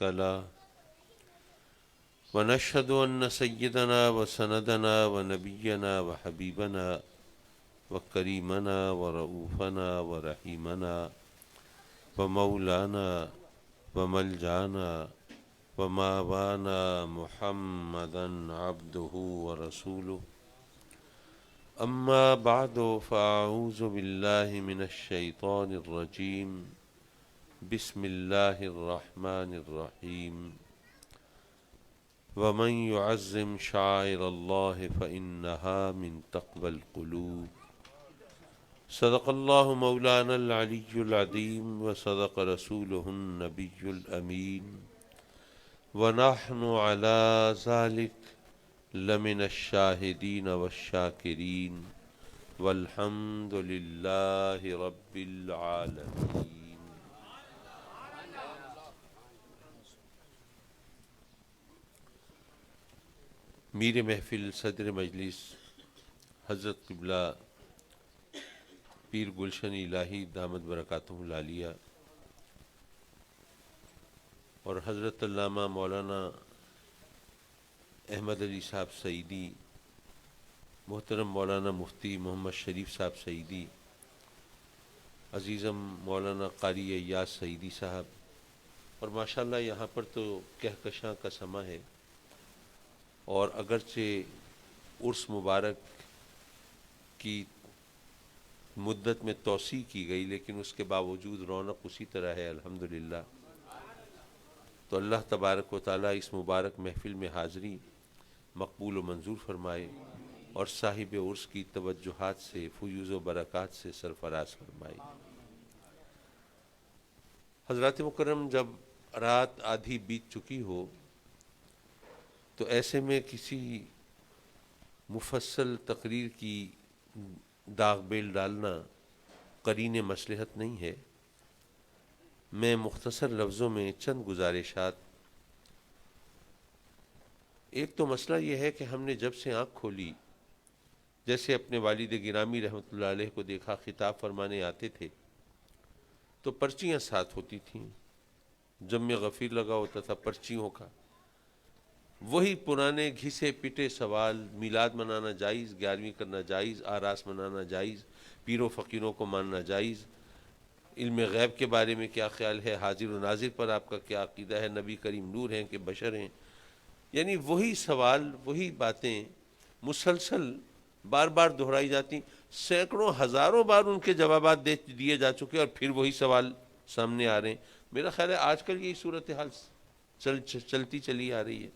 له ونشهد أن سيدنا وسندنا ونبينا وحبيبنا وكريمنا ورؤوفنا ورحيمنا ومولانا وملجانا وماوانا محمدا عبده ورسوله. أما بعد فأعوذ بالله من الشيطان الرجيم. بسم الله الرحمن الرحيم. ومن يعظم شعائر الله فإنها من تقوى القلوب. صدق الله مولانا العلي العظيم وصدق رسوله النبي الأمين ونحن على ذلك لمن الشاهدين والشاكرين والحمد لله رب العالمين. میر محفل صدر مجلس حضرت قبلہ پیر گلشن الہی دامت برکاتہ العالیہ اور حضرت علامہ مولانا احمد علی صاحب سعیدی، محترم مولانا مفتی محمد شریف صاحب سعیدی، عزیزم مولانا قاری ایاز سعیدی صاحب، اور ماشاءاللہ یہاں پر تو کہکشاں کا سماں ہے، اور اگرچہ عرس مبارک کی مدت میں توسیع کی گئی لیکن اس کے باوجود رونق اسی طرح ہے الحمدللہ. تو اللہ تبارک و تعالیٰ اس مبارک محفل میں حاضری مقبول و منظور فرمائے اور صاحب عرس کی توجہات سے، فیوز و برکات سے سرفراز فرمائے. حضرات مکرم، جب رات آدھی بیت چکی ہو تو ایسے میں کسی مفصل تقریر کی داغ بیل ڈالنا قرین مصلحت نہیں ہے. میں مختصر لفظوں میں چند گزارشات. ایک تو مسئلہ یہ ہے کہ ہم نے جب سے آنکھ کھولی، جیسے اپنے والد گرامی رحمۃ اللہ علیہ کو دیکھا خطاب فرمانے آتے تھے تو پرچیاں ساتھ ہوتی تھیں، جم غفیر لگا ہوتا تھا پرچیوں کا، وہی پرانے گھسے پٹے سوال: میلاد منانا جائز، 11ویں کرنا جائز، آراس منانا جائز، پیر و فقیروں کو ماننا جائز، علم غیب کے بارے میں کیا خیال ہے، حاضر و ناظر پر آپ کا کیا عقیدہ ہے، نبی کریم نور ہیں کہ بشر ہیں. یعنی وہی سوال، وہی باتیں مسلسل بار بار دہرائی جاتی، سینکڑوں ہزاروں بار ان کے جوابات دیے جا چکے اور پھر وہی سوال سامنے آ رہے ہیں. میرا خیال ہے آج کل یہی صورتحال چلتی چلی آ رہی ہے.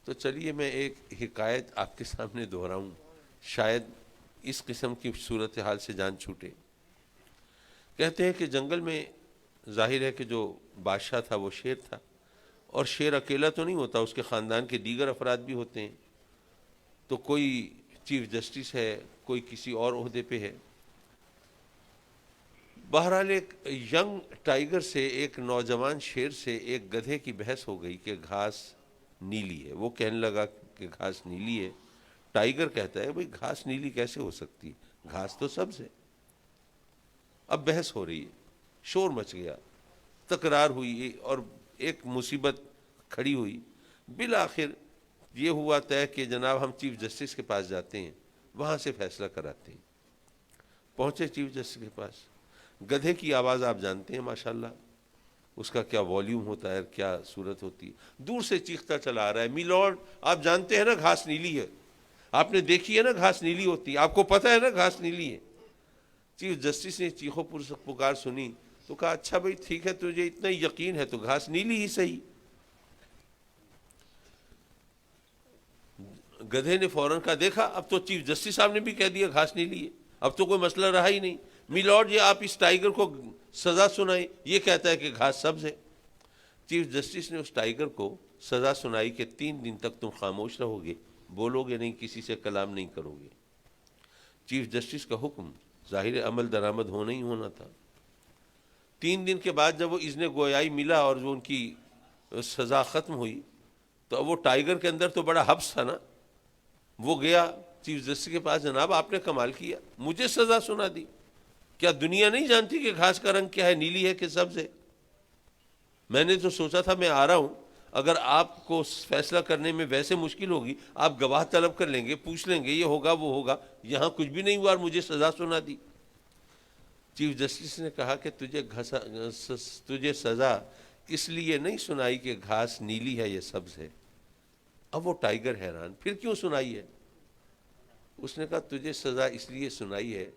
تو چلیے میں ایک حکایت آپ کے سامنے دہراؤں، شاید اس قسم کی صورتحال سے جان چھوٹے. کہتے ہیں کہ جنگل میں ظاہر ہے کہ جو بادشاہ تھا وہ شیر تھا، اور شیر اکیلا تو نہیں ہوتا، اس کے خاندان کے دیگر افراد بھی ہوتے ہیں. تو کوئی چیف جسٹس ہے، کوئی کسی اور عہدے پہ ہے. بہرحال ایک ینگ ٹائیگر سے، ایک نوجوان شیر سے ایک گدھے کی بحث ہو گئی کہ گھاس نیلی ہے. وہ کہنے لگا کہ گھاس نیلی ہے. ٹائیگر کہتا ہے بھئی گھاس نیلی کیسے ہو سکتی، گھاس تو سبز ہے. اب بحث ہو رہی ہے، شور مچ گیا، تکرار ہوئی اور ایک مصیبت کھڑی ہوئی. بالآخر یہ ہوا طے کہ جناب ہم چیف جسٹس کے پاس جاتے ہیں، وہاں سے فیصلہ کراتے ہیں. پہنچے چیف جسٹس کے پاس. گدھے کی آواز آپ جانتے ہیں ماشاءاللہ، اس کا کیا والیوم ہوتا ہے، کیا صورت ہوتی ہے. دور سے چیختا چلا آ رہا ہے: می لارڈ، آپ جانتے ہیں نا گھاس نیلی ہے، آپ نے دیکھی ہے نا گھاس نیلی ہوتی ہے، آپ کو پتہ ہے نا گھاس نیلی ہے. چیف جسٹس نے چیخو پکار سنی تو کہا اچھا بھائی ٹھیک ہے، تجھے اتنا یقین ہے تو گھاس نیلی ہی صحیح. گدھے نے فوراً کہا دیکھا، اب تو چیف جسٹس صاحب نے بھی کہہ دیا گھاس نیلی ہے، اب تو کوئی مسئلہ رہا ہی نہیں. می لارڈ، یہ آپ اس ٹائیگر کو سزا سنائیں، یہ کہتا ہے کہ گھاس سبز ہے. چیف جسٹس نے اس ٹائیگر کو سزا سنائی کہ 3 دن تک تم خاموش رہو گے، بولو گے نہیں، کسی سے کلام نہیں کرو گے. چیف جسٹس کا حکم ظاہر عمل درآمد ہونا ہی ہونا تھا. 3 دن کے بعد جب وہ اذن گویائی ملا اور جو ان کی سزا ختم ہوئی تو اب وہ ٹائیگر کے اندر تو بڑا حبس تھا نا. وہ گیا چیف جسٹس کے پاس: جناب آپ نے کمال کیا، مجھے سزا سنا دی، کیا دنیا نہیں جانتی کہ گھاس کا رنگ کیا ہے، نیلی ہے کہ سبز ہے؟ میں نے تو سوچا تھا میں آ رہا ہوں، اگر آپ کو فیصلہ کرنے میں ویسے مشکل ہوگی آپ گواہ طلب کر لیں گے، پوچھ لیں گے یہ ہوگا وہ ہوگا، یہاں کچھ بھی نہیں ہوا اور مجھے سزا سنا دی۔ چیف جسٹس نے کہا کہ تجھے سزا اس لیے نہیں سنائی کہ گھاس نیلی ہے یا سبز ہے۔ اب وہ ٹائیگر حیران، پھر کیوں سنائی ہے؟ اس نے کہا تجھے سزا اس لیے سنائی ہے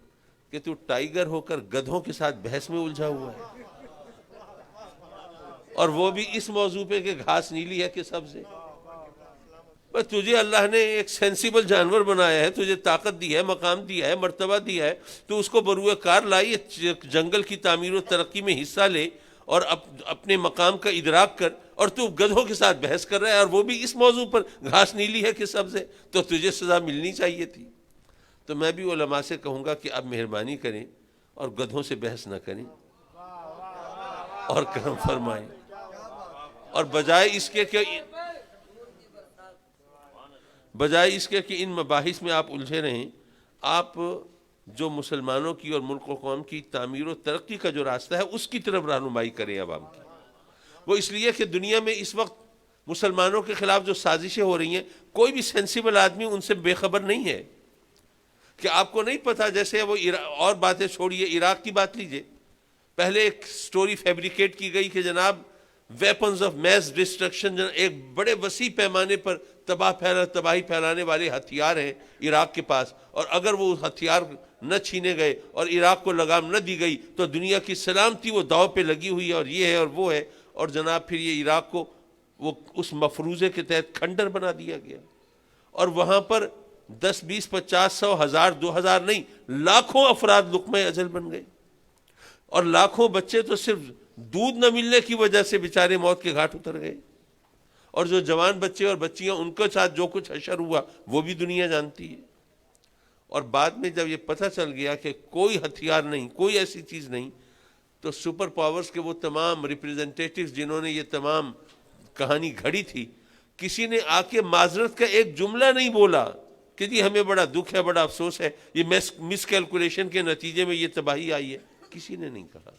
کہ تو ٹائیگر ہو کر گدھوں کے ساتھ بحث میں الجھا ہوا ہے، اور وہ بھی اس موضوع پہ کہ گھاس نیلی ہے کہ سبز ہے۔ بس تجھے اللہ نے ایک سینسیبل جانور بنایا ہے، تجھے طاقت دی ہے، مقام دیا ہے، مرتبہ دیا ہے، تو اس کو بروئے کار لائی، جنگل کی تعمیر و ترقی میں حصہ لے اور اپنے مقام کا ادراک کر، اور تو گدھوں کے ساتھ بحث کر رہا ہے، اور وہ بھی اس موضوع پر گھاس نیلی ہے کہ سبز ہے، تو تجھے سزا ملنی چاہیے تھی۔ تو میں بھی علماء سے کہوں گا کہ اب مہربانی کریں اور گدھوں سے بحث نہ کریں اور کرم فرمائیں، اور بجائے اس کے کہ ان مباحث میں آپ الجھے رہیں، آپ جو مسلمانوں کی اور ملک و قوم کی تعمیر و ترقی کا جو راستہ ہے اس کی طرف رہنمائی کریں عوام کی۔ وہ اس لیے کہ دنیا میں اس وقت مسلمانوں کے خلاف جو سازشیں ہو رہی ہیں، کوئی بھی سینسیبل آدمی ان سے بے خبر نہیں ہے۔ کہ آپ کو نہیں پتا، جیسے وہ اور باتیں چھوڑیے، عراق کی بات لیجئے، پہلے ایک سٹوری فیبریکیٹ کی گئی کہ جناب ویپنز آف میس ڈسٹرکشن، ایک بڑے وسیع پیمانے پر تباہی پھیلانے والے ہتھیار ہیں عراق کے پاس، اور اگر وہ ہتھیار نہ چھینے گئے اور عراق کو لگام نہ دی گئی تو دنیا کی سلامتی وہ داؤ پہ لگی ہوئی ہے، اور یہ ہے اور وہ ہے، اور جناب پھر یہ عراق کو وہ اس مفروضے کے تحت کھنڈر بنا دیا گیا، اور وہاں پر 10 20 50 100 1000 2000 نہیں، لاکھوں افراد لقمہ اجل بن گئے، اور لاکھوں بچے تو صرف دودھ نہ ملنے کی وجہ سے بیچارے موت کے گھاٹ اتر گئے، اور جو جوان بچے اور بچیاں ان کے ساتھ جو کچھ حشر ہوا وہ بھی دنیا جانتی ہے۔ اور بعد میں جب یہ پتہ چل گیا کہ کوئی ہتھیار نہیں، کوئی ایسی چیز نہیں، تو سپر پاورز کے وہ تمام ریپریزنٹیٹیوز جنہوں نے یہ تمام کہانی گھڑی تھی، کسی نے آ کے معذرت کا ایک جملہ نہیں بولا کہ جی ہمیں بڑا دکھ ہے، بڑا افسوس ہے، یہ مس کیلکولیشن کے نتیجے میں یہ تباہی آئی ہے، کسی نے نہیں کہا۔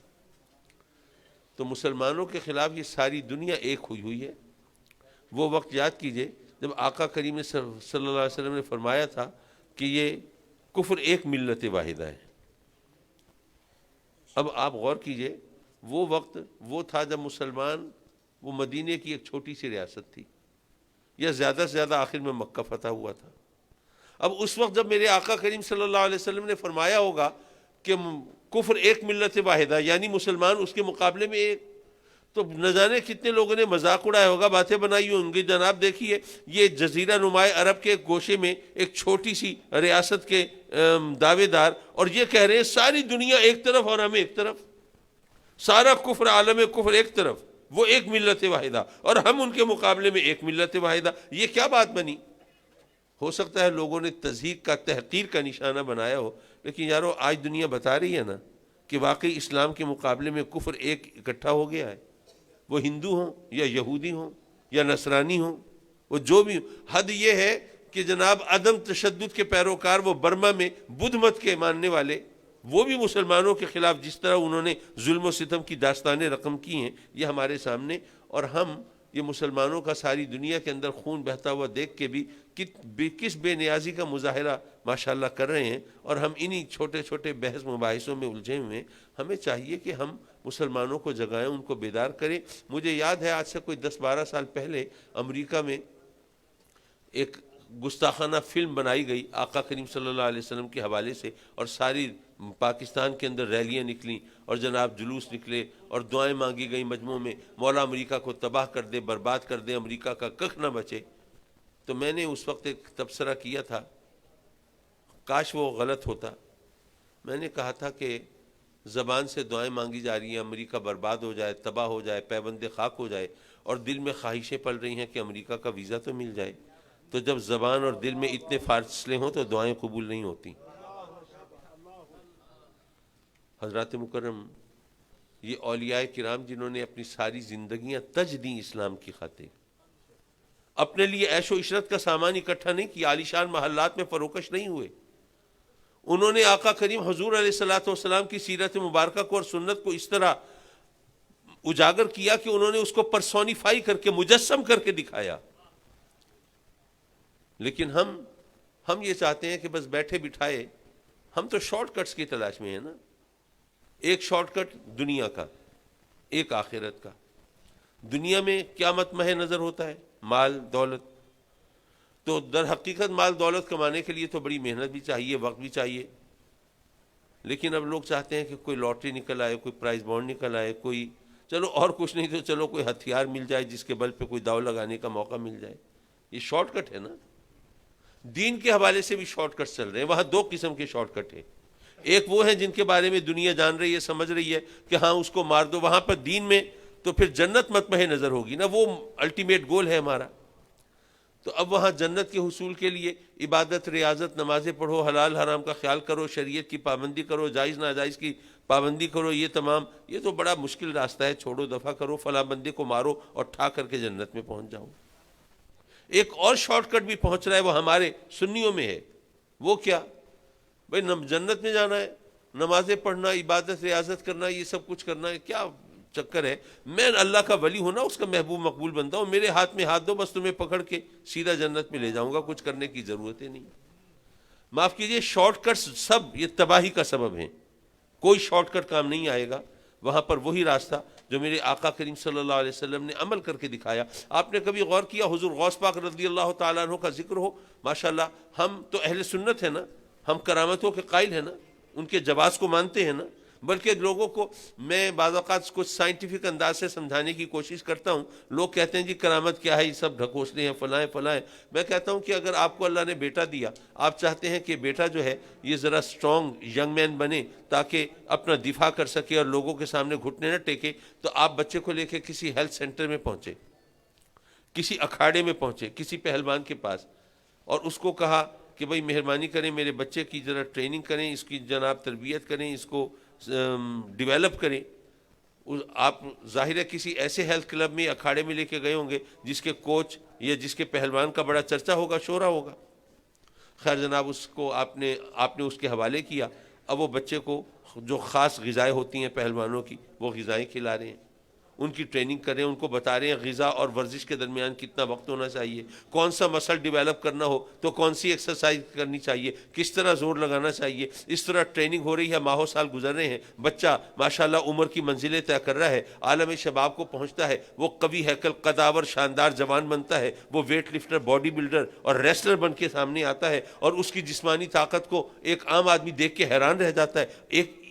تو مسلمانوں کے خلاف یہ ساری دنیا ایک ہوئی ہوئی ہے۔ وہ وقت یاد کیجئے جب آقا کریم صلی اللہ علیہ وسلم نے فرمایا تھا کہ یہ کفر ایک ملت واحدہ ہے۔ اب آپ غور کیجئے، وہ وقت وہ تھا جب مسلمان، وہ مدینے کی ایک چھوٹی سی ریاست تھی، یا زیادہ سے زیادہ آخر میں مکہ فتح ہوا تھا۔ اب اس وقت جب میرے آقا کریم صلی اللہ علیہ وسلم نے فرمایا ہوگا کہ کفر ایک ملت واحدہ، یعنی مسلمان اس کے مقابلے میں ایک، تو نہ جانے کتنے لوگوں نے مذاق اڑایا ہوگا، باتیں بنائی ہوں گی، جناب دیکھیے یہ جزیرہ نما عرب کے ایک گوشے میں ایک چھوٹی سی ریاست کے دعوے دار، اور یہ کہہ رہے ہیں ساری دنیا ایک طرف اور ہم ایک طرف، سارا کفر، عالم کفر ایک طرف، وہ ایک ملت واحدہ، اور ہم ان کے مقابلے میں ایک ملت واحدہ۔ یہ کیا بات بنی؟ ہو سکتا ہے لوگوں نے تضحیک کا، تحقیر کا نشانہ بنایا ہو، لیکن یارو آج دنیا بتا رہی ہے نا کہ واقعی اسلام کے مقابلے میں کفر ایک اکٹھا ہو گیا ہے، وہ ہندو ہوں یا یہودی ہوں یا نصرانی ہوں، وہ جو بھی، حد یہ ہے کہ جناب عدم تشدد کے پیروکار وہ برما میں بدھ مت کے ماننے والے، وہ بھی مسلمانوں کے خلاف جس طرح انہوں نے ظلم و ستم کی داستانیں رقم کی ہیں، یہ ہمارے سامنے، اور ہم یہ مسلمانوں کا ساری دنیا کے اندر خون بہتا ہوا دیکھ کے بھی کس بے نیازی کا مظاہرہ ماشاءاللہ کر رہے ہیں، اور ہم انہی چھوٹے چھوٹے بحث مباحثوں میں الجھے ہوئے ہیں۔ ہمیں چاہیے کہ ہم مسلمانوں کو جگائیں، ان کو بیدار کریں۔ مجھے یاد ہے آج سے کوئی 10-12 سال پہلے امریکہ میں ایک گستاخانہ فلم بنائی گئی آقا کریم صلی اللہ علیہ وسلم کے حوالے سے، اور ساری پاکستان کے اندر ریلیاں نکلیں اور جناب جلوس نکلے اور دعائیں مانگی گئی مجموعوں میں، مولا امریکہ کو تباہ کر دے، برباد کر دے، امریکہ کا ککھ نہ بچے۔ تو میں نے اس وقت ایک تبصرہ کیا تھا، کاش وہ غلط ہوتا۔ میں نے کہا تھا کہ زبان سے دعائیں مانگی جا رہی ہیں امریکہ برباد ہو جائے، تباہ ہو جائے، پیوند خاک ہو جائے، اور دل میں خواہشیں پل رہی ہیں کہ امریکہ کا ویزا تو مل جائے۔ تو جب زبان اور دل میں اتنے فاصلے ہوں تو دعائیں قبول نہیں ہوتی۔ حضرات مکرم، یہ اولیاء کرام جنہوں نے اپنی ساری زندگیاں تج دیں اسلام کی خاطر، اپنے لیے عیش و عشرت کا سامان اکٹھا نہیں کیا، عالیشان محلات میں فروکش نہیں ہوئے، انہوں نے آقا کریم حضور علیہ الصلوۃ والسلام کی سیرت مبارکہ کو اور سنت کو اس طرح اجاگر کیا کہ انہوں نے اس کو پرسونیفائی کر کے مجسم کر کے دکھایا. لیکن ہم یہ چاہتے ہیں کہ بس بیٹھے بٹھائے، ہم تو شارٹ کٹس کی تلاش میں ہیں نا. ایک شارٹ کٹ دنیا کا، ایک آخرت کا. دنیا میں کیا مطمح نظر ہوتا ہے؟ مال دولت. تو در حقیقت مال دولت کمانے کے لیے تو بڑی محنت بھی چاہیے، وقت بھی چاہیے. لیکن اب لوگ چاہتے ہیں کہ کوئی لاٹری نکل آئے، کوئی پرائز بانڈ نکل آئے، کوئی چلو اور کچھ نہیں تو چلو کوئی ہتھیار مل جائے جس کے بل پہ کوئی داؤ لگانے کا موقع مل جائے. یہ شارٹ کٹ ہے نا. دین کے حوالے سے بھی شارٹ کٹ چل رہے ہیں. وہاں دو قسم کے شارٹ کٹ ہیں. ایک وہ ہیں جن کے بارے میں دنیا جان رہی ہے، سمجھ رہی ہے کہ ہاں اس کو مار دو. وہاں پر دین میں تو پھر جنت مطمح نظر ہوگی نا، وہ الٹیمیٹ گول ہے ہمارا. تو اب وہاں جنت کے حصول کے لیے عبادت، ریاضت، نمازیں پڑھو، حلال حرام کا خیال کرو، شریعت کی پابندی کرو، جائز ناجائز کی پابندی کرو. یہ تو بڑا مشکل راستہ ہے. چھوڑو، دفع کرو، فلاں بندے کو مارو اور ٹھا کر کے جنت میں پہنچ جاؤ. ایک اور شارٹ کٹ بھی پہنچ رہا ہے، وہ ہمارے سنیوں میں ہے. وہ کیا؟ بھائی جنت میں جانا ہے، نمازیں پڑھنا، عبادت ریاضت کرنا، یہ سب کچھ کرنا ہے. کیا چکر ہے؟ میں اللہ کا ولی ہوں نا، اس کا محبوب مقبول بندہ ہوں. میرے ہاتھ میں ہاتھ دو، بس تمہیں پکڑ کے سیدھا جنت میں لے جاؤں گا. کچھ کرنے کی ضرورت ہی نہیں. معاف کیجئے، شارٹ کٹس سب یہ تباہی کا سبب ہیں. کوئی شارٹ کٹ کام نہیں آئے گا. وہاں پر وہی راستہ جو میرے آقا کریم صلی اللہ علیہ وسلم نے عمل کر کے دکھایا. آپ نے کبھی غور کیا حضور غوث پاک رضی اللہ تعالیٰ عنہ کا ذکر ہو؟ ماشاءاللہ ہم تو اہل سنت ہیں نا، ہم کرامتوں کے قائل ہیں نا، ان کے جواز کو مانتے ہیں نا. بلکہ لوگوں کو میں بعض اوقات کچھ سائنٹیفک انداز سے سمجھانے کی کوشش کرتا ہوں. لوگ کہتے ہیں جی کرامت کیا ہے، یہ سب ڈھکوسلے ہیں، فلاں فلاں. میں کہتا ہوں کہ اگر آپ کو اللہ نے بیٹا دیا، آپ چاہتے ہیں کہ بیٹا جو ہے یہ ذرا اسٹرانگ ینگ مین بنے تاکہ اپنا دفاع کر سکے اور لوگوں کے سامنے گھٹنے نہ ٹیکے، تو آپ بچے کو لے کے کسی ہیلتھ سینٹر میں پہنچے، کسی اکھاڑے میں پہنچے، کسی پہلوان کے پاس، اور اس کو کہا کہ بھائی مہربانی کریں میرے بچے کی ذرا ٹریننگ کریں، اس کی جناب تربیت کریں، اس کو ڈیولپ کریں. آپ ظاہر ہے کسی ایسے ہیلتھ کلب میں اکھاڑے میں لے کے گئے ہوں گے جس کے کوچ یا جس کے پہلوان کا بڑا چرچا ہوگا، شہرہ ہوگا. خیر جناب، اس کو آپ نے اس کے حوالے کیا. اب وہ بچے کو جو خاص غذائیں ہوتی ہیں پہلوانوں کی، وہ غذائیں کھلا رہے ہیں، ان کی ٹریننگ کر رہے ہیں، ان کو بتا رہے ہیں غذا اور ورزش کے درمیان کتنا وقت ہونا چاہیے، کون سا مسل ڈیولپ کرنا ہو تو کون سی ایکسرسائز کرنی چاہیے، کس طرح زور لگانا چاہیے. اس طرح ٹریننگ ہو رہی ہے. ماہو سال گزر رہے ہیں، بچہ ماشاءاللہ عمر کی منزلیں طے کر رہا ہے، عالم شباب کو پہنچتا ہے، وہ قوی ہیکل، قداور، شاندار جوان بنتا ہے، وہ ویٹ لفٹر، باڈی بلڈر اور ریسلر بن کے سامنے آتا ہے، اور اس کی جسمانی طاقت کو ایک عام آدمی دیکھ کے حیران رہ جاتا ہے.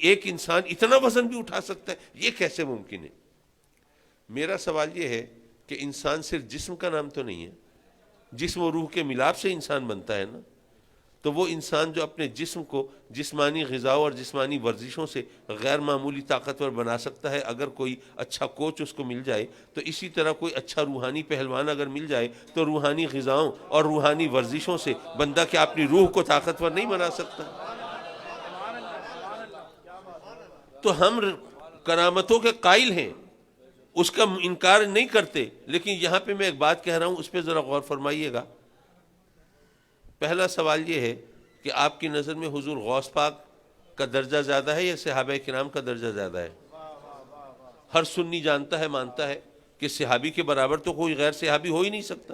ایک انسان اتنا وزن بھی اٹھا سکتا ہے، یہ کیسے ممکن ہے؟ میرا سوال یہ ہے کہ انسان صرف جسم کا نام تو نہیں ہے، جسم و روح کے ملاپ سے انسان بنتا ہے نا. تو وہ انسان جو اپنے جسم کو جسمانی غذاؤں اور جسمانی ورزشوں سے غیر معمولی طاقتور بنا سکتا ہے، اگر کوئی اچھا کوچ اس کو مل جائے، تو اسی طرح کوئی اچھا روحانی پہلوان اگر مل جائے تو روحانی غذاؤں اور روحانی ورزشوں سے بندہ کیا اپنی روح کو طاقتور نہیں بنا سکتا؟ تو ہم کرامتوں کے قائل ہیں، اس کا انکار نہیں کرتے. لیکن یہاں پہ میں ایک بات کہہ رہا ہوں، اس پہ ذرا غور فرمائیے گا. پہلا سوال یہ ہے کہ آپ کی نظر میں حضور غوث پاک کا درجہ زیادہ ہے یا صحابہ کرام کا درجہ زیادہ ہے؟ ہر سنی جانتا ہے، مانتا ہے کہ صحابی کے برابر تو کوئی غیر صحابی ہو ہی نہیں سکتا.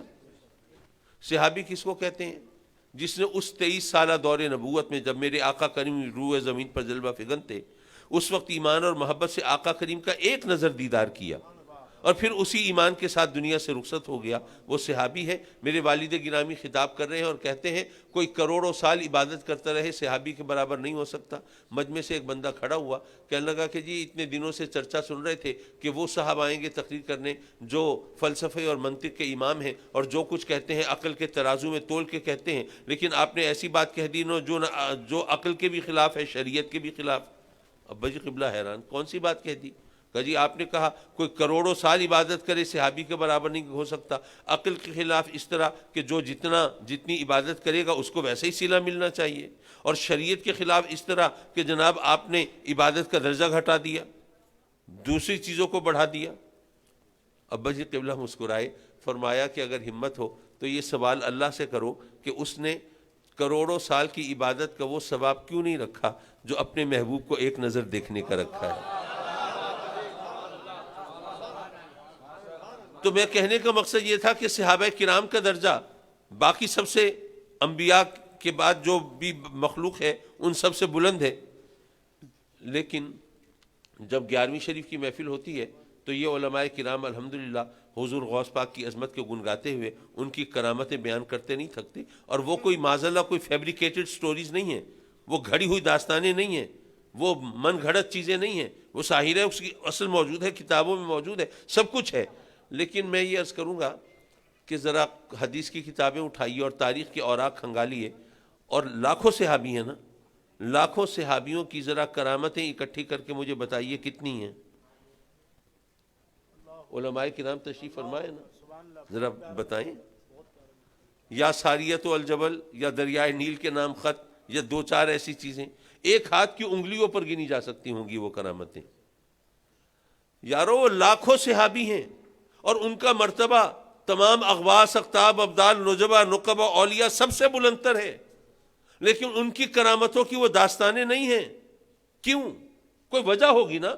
صحابی کس کو کہتے ہیں؟ جس نے اس 23 سالہ دور نبوت میں جب میرے آقا کریم روح زمین پر جلوہ فگن تھے، اس وقت ایمان اور محبت سے آقا کریم کا ایک نظر دیدار کیا اور پھر اسی ایمان کے ساتھ دنیا سے رخصت ہو گیا، وہ صحابی ہے. میرے والد گرامی خطاب کر رہے ہیں اور کہتے ہیں کوئی کروڑوں سال عبادت کرتا رہے، صحابی کے برابر نہیں ہو سکتا. مجمع سے ایک بندہ کھڑا ہوا، کہنے لگا کہ جی اتنے دنوں سے چرچا سن رہے تھے کہ وہ صاحب آئیں گے تقریر کرنے جو فلسفے اور منطق کے امام ہیں اور جو کچھ کہتے ہیں عقل کے ترازو میں تول کے کہتے ہیں، لیکن آپ نے ایسی بات کہہ دی جو عقل کے بھی خلاف ہے، شریعت کے بھی خلاف. ابا جی قبلہ حیران، کون سی بات کہہ دی؟ کہ جی آپ نے کہا کوئی کروڑوں سال عبادت کرے صحابی کے برابر نہیں ہو سکتا. عقل کے خلاف اس طرح کہ جو جتنی عبادت کرے گا اس کو ویسے ہی صلہ ملنا چاہیے، اور شریعت کے خلاف اس طرح کہ جناب آپ نے عبادت کا درجہ گھٹا دیا، دوسری چیزوں کو بڑھا دیا. ابا جی قبلہ مسکرائے، فرمایا کہ اگر ہمت ہو تو یہ سوال اللہ سے کرو کہ اس نے کروڑوں سال کی عبادت کا وہ ثواب کیوں نہیں رکھا جو اپنے محبوب کو ایک نظر دیکھنے کا رکھا ہے. تو میں کہنے کا مقصد یہ تھا کہ صحابہ کرام کا درجہ باقی سب سے، انبیاء کے بعد جو بھی مخلوق ہے ان سب سے بلند ہے، لیکن جب 11ویں شریف کی محفل ہوتی ہے تو یہ علماء کرام الحمدللہ حضور غوث پاک کی عظمت کے گن گاتے ہوئے ان کی کرامتیں بیان کرتے نہیں تھکتے، اور وہ کوئی معاذاللہ کوئی فیبریکیٹڈ سٹوریز نہیں ہیں، وہ گھڑی ہوئی داستانیں نہیں ہیں، وہ من گھڑت چیزیں نہیں ہیں، وہ ظاہر ہے اس کی اصل موجود ہے، کتابوں میں موجود ہے، سب کچھ ہے۔ لیکن میں یہ عرض کروں گا کہ ذرا حدیث کی کتابیں اٹھائیے اور تاریخ کے اوراق کھنگالیے، اور لاکھوں صحابی ہیں نا، لاکھوں صحابیوں کی ذرا کرامتیں اکٹھی کر کے مجھے بتائیے کتنی ہیں۔ علماء کرام تشریف فرمائے نا، ذرا بتائیں۔ یا ساریت الجبل، یا دریائے نیل کے نام خط، یا دو چار ایسی چیزیں ایک ہاتھ کی انگلیوں پر گنی جا سکتی ہوں گی وہ کرامتیں۔ یارو وہ لاکھوں صحابی ہیں، اور ان کا مرتبہ تمام اغواس، اقطاب، ابدال، نجبہ، نقبہ، اولیاء سب سے بلند تر ہے، لیکن ان کی کرامتوں کی وہ داستانیں نہیں ہیں۔ کیوں؟ کوئی وجہ ہوگی نا۔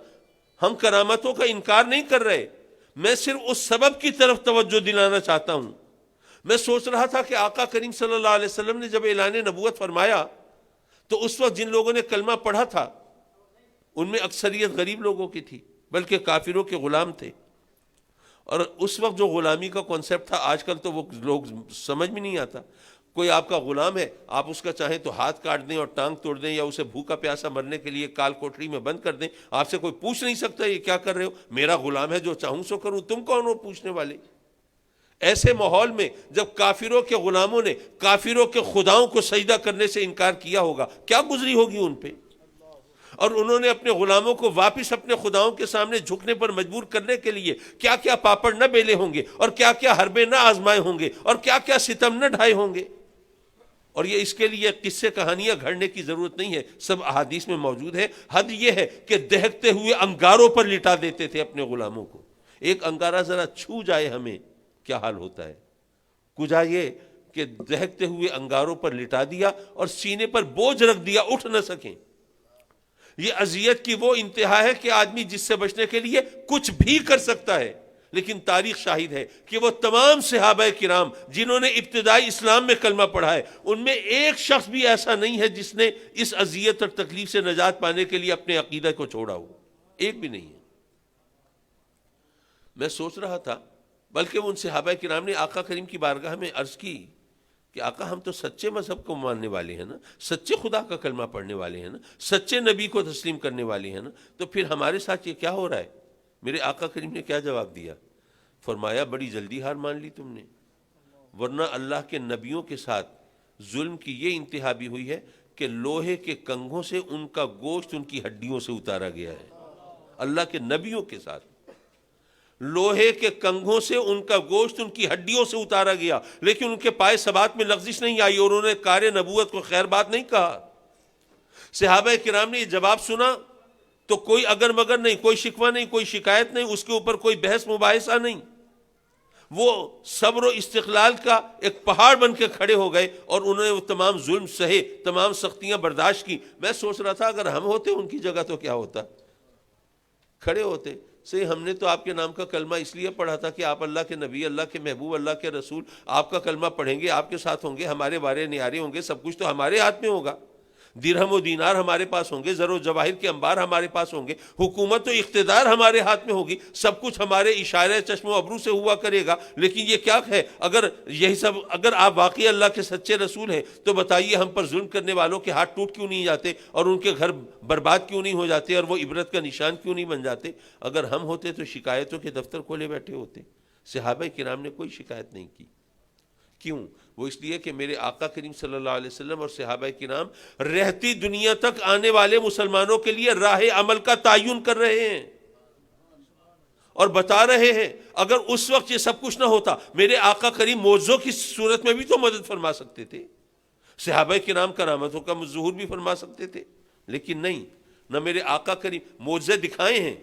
ہم کرامتوں کا انکار نہیں کر رہے، میں صرف اس سبب کی طرف توجہ دلانا چاہتا ہوں۔ میں سوچ رہا تھا کہ آقا کریم صلی اللہ علیہ وسلم نے جب اعلان نبوت فرمایا تو اس وقت جن لوگوں نے کلمہ پڑھا تھا ان میں اکثریت غریب لوگوں کی تھی، بلکہ کافروں کے غلام تھے، اور اس وقت جو غلامی کا کانسیپٹ تھا آج کل تو وہ لوگ سمجھ میں نہیں آتا۔ کوئی آپ کا غلام ہے، آپ اس کا چاہیں تو ہاتھ کاٹ دیں اور ٹانگ توڑ دیں، یا اسے بھوکا پیاسا مرنے کے لیے کال کوٹری میں بند کر دیں، آپ سے کوئی پوچھ نہیں سکتا یہ کیا کر رہے ہو، میرا غلام ہے، جو چاہوں سو کروں، تم کون ہو پوچھنے والے۔ ایسے ماحول میں جب کافروں کے غلاموں نے کافروں کے خداؤں کو سجدہ کرنے سے انکار کیا ہوگا، کیا گزری ہوگی ان پہ، اور انہوں نے اپنے غلاموں کو واپس اپنے خداؤں کے سامنے جھکنے پر مجبور کرنے کے لیے کیا کیا پاپڑ نہ بیلے ہوں گے، اور کیا کیا حربے نہ آزمائے ہوں گے، اور کیا کیا ستم نہ ڈھائے ہوں گے۔ اور یہ اس کے لیے قصے کہانیاں گھڑنے کی ضرورت نہیں ہے، سب احادیث میں موجود ہے۔ حد یہ ہے کہ دہکتے ہوئے انگاروں پر لٹا دیتے تھے اپنے غلاموں کو۔ ایک انگارہ ذرا چھو جائے ہمیں کیا حال ہوتا ہے، کجا یہ کہ دہکتے ہوئے انگاروں پر لٹا دیا اور سینے پر بوجھ رکھ دیا، اٹھ نہ سکیں۔ یہ اذیت کی وہ انتہا ہے کہ آدمی جس سے بچنے کے لیے کچھ بھی کر سکتا ہے، لیکن تاریخ شاہد ہے کہ وہ تمام صحابہ کرام جنہوں نے ابتدائی اسلام میں کلمہ پڑھا ہے، ان میں ایک شخص بھی ایسا نہیں ہے جس نے اس اذیت اور تکلیف سے نجات پانے کے لیے اپنے عقیدہ کو چھوڑا ہو، ایک بھی نہیں ہے۔ میں سوچ رہا تھا، بلکہ ان صحابہ کرام نے آقا کریم کی بارگاہ میں عرض کی کہ آقا ہم تو سچے مذہب کو ماننے والے ہیں نا، سچے خدا کا کلمہ پڑھنے والے ہیں نا، سچے نبی کو تسلیم کرنے والے ہیں نا، تو پھر ہمارے ساتھ یہ کیا ہو رہا ہے؟ میرے آقا کریم نے کیا جواب دیا؟ فرمایا بڑی جلدی ہار مان لی تم نے، ورنہ اللہ کے نبیوں کے ساتھ ظلم کی یہ انتہا بھی ہوئی ہے کہ لوہے کے کنگھوں سے ان کا گوشت ان کی ہڈیوں سے اتارا گیا ہے۔ اللہ کے نبیوں کے ساتھ لوہے کے کنگھوں سے ان کا گوشت ان کی ہڈیوں سے اتارا گیا، لیکن ان کے پائے ثبات میں لغزش نہیں آئی اور انہوں نے کار نبوت کو خیر بات نہیں کہا۔ صحابہ کرام نے یہ جواب سنا تو کوئی اگر مگر نہیں، کوئی شکوہ نہیں، کوئی شکایت نہیں، اس کے اوپر کوئی بحث مباحثہ نہیں، وہ صبر و استقلال کا ایک پہاڑ بن کے کھڑے ہو گئے اور انہوں نے وہ تمام ظلم سہے، تمام سختیاں برداشت کی۔ میں سوچ رہا تھا اگر ہم ہوتے ان کی جگہ تو کیا ہوتا، کھڑے ہوتے۔ ہم نے تو آپ کے نام کا کلمہ اس لیے پڑھا تھا کہ آپ اللہ کے نبی، اللہ کے محبوب، اللہ کے رسول، آپ کا کلمہ پڑھیں گے، آپ کے ساتھ ہوں گے، ہمارے وارے نیارے ہوں گے، سب کچھ تو ہمارے ہاتھ میں ہوگا، درہم و دینار ہمارے پاس ہوں گے، زر و جواہر کے انبار ہمارے پاس ہوں گے، حکومت و اقتدار ہمارے ہاتھ میں ہوگی، سب کچھ ہمارے اشارے چشم و ابرو سے ہوا کرے گا۔ لیکن یہ کیا ہے، اگر یہی سب، اگر آپ واقعی اللہ کے سچے رسول ہیں تو بتائیے ہم پر ظلم کرنے والوں کے ہاتھ ٹوٹ کیوں نہیں جاتے اور ان کے گھر برباد کیوں نہیں ہو جاتے اور وہ عبرت کا نشان کیوں نہیں بن جاتے؟ اگر ہم ہوتے تو شکایتوں کے دفتر کھولے بیٹھے ہوتے۔ صحابہ کرام نے کوئی شکایت نہیں کی۔ کیوں؟ وہ اس لیے کہ میرے آقا کریم صلی اللہ علیہ وسلم اور صحابہ کرام رہتی دنیا تک آنے والے مسلمانوں کے لیے راہ عمل کا تعین کر رہے ہیں اور بتا رہے ہیں۔ اگر اس وقت یہ سب کچھ نہ ہوتا، میرے آقا کریم معجزوں کی صورت میں بھی تو مدد فرما سکتے تھے، صحابہ کرام کرامتوں کا ظہور بھی فرما سکتے تھے، لیکن نہیں، نہ میرے آقا کریم معجزے دکھائے ہیں،